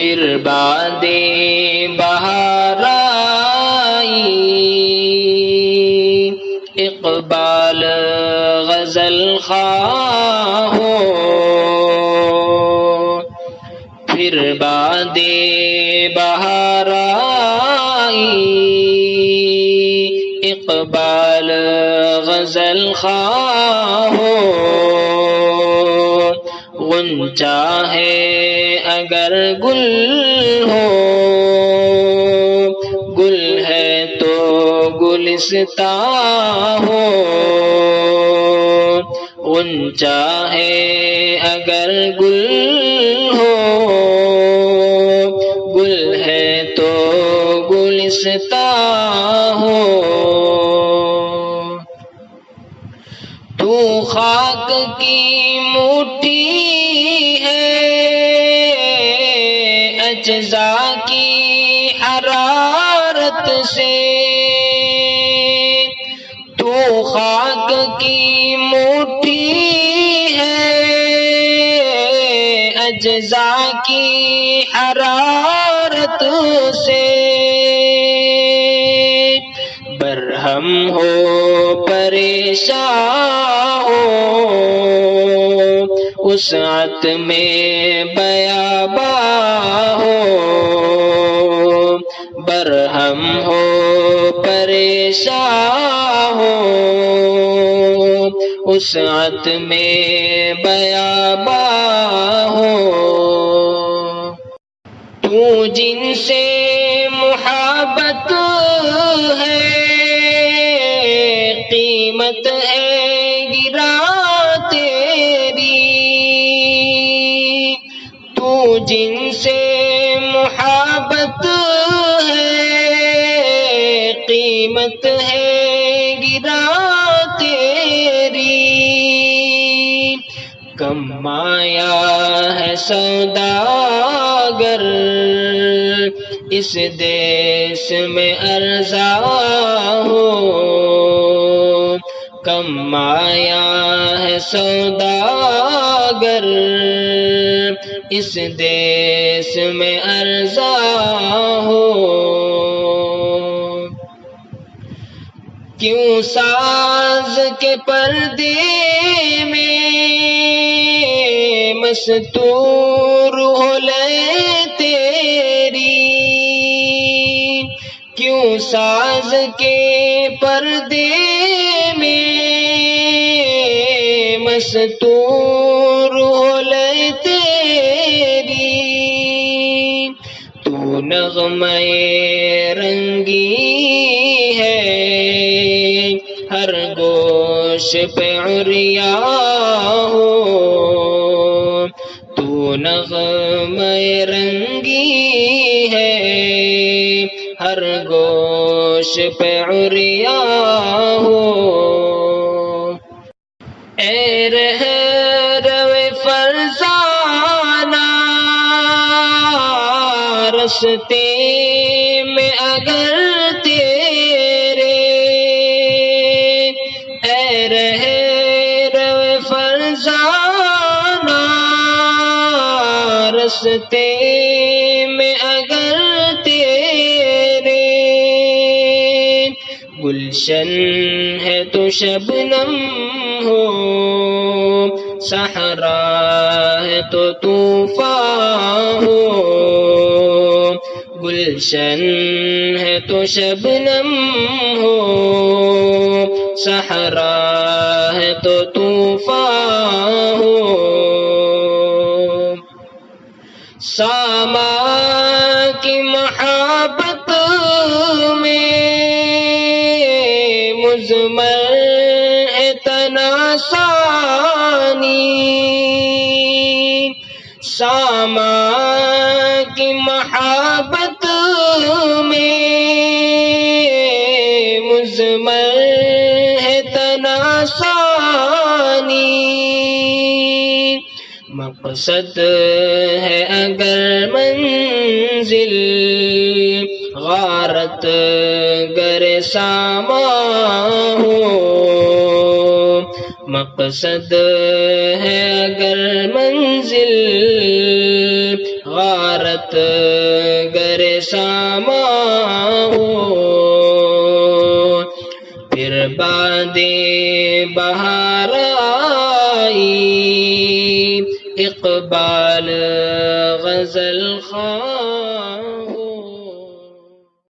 پھر باد بہار آئی، اقبال غزل خواہ ہو، پھر باد بہار آئی، اقبال غزل خواہ ہو، غنچہ ہے اگر گل ہو، گل ہے تو گلستاں ہو، غنچہ ہے اگر گل ہو، گل ہے تو گلستاں ہو، تو خاک کی مٹھی ہے اجزا کی حرارت سے، تو خاک کی مٹھی ہے اجزا کی حرارت سے، برہم ہو پریشاں ہو، وسعت میں بیاباں ہو، برہم ہو پریشاں ہو، وسعت میں بیاباں ہو، تو جن سے محبت ہے قیمت ہے گرا تیری، تو جن سے محبت ہے قیمت ہے گرا تیری، کمایا ہے سوداگر اس دیس میں ارزاں ہو، کمایا ہے سوداگر اس دیس میں ارزاں ہو، کیوں ساز کے پردے میں مستور ہو لے تیری، کیوں ساز کے پردے میں مستور ہو لے تیری، تو نغمہ رنگی ہے ہر گوش پہ عریاں ہو، تو نغمہ رنگی ہے ہر گوش پہ عریاں ہو، اے رہرو فرزانہ رستے میں اگر تیرے، اے رہرو فرزانہ رستے میں اگر تیرے، گلشن ہے تو شبنم ہو، صحرا ہے تو طوفان ہو، گلشن ہے تو شبنم ہو، صحرا ہے تو طوفان ہو، ساما کی محبت میں مزمر ہے تناسانی، ساما کی محبت میں مزمر ہے تناسانی، مقصد ہے اگر منزل غارت گر ساما ہو، مقصد ہے اگر منزل غارت گر ساما ہو، پھر بعد بہار آئی اقبال غزل خواہ ہو۔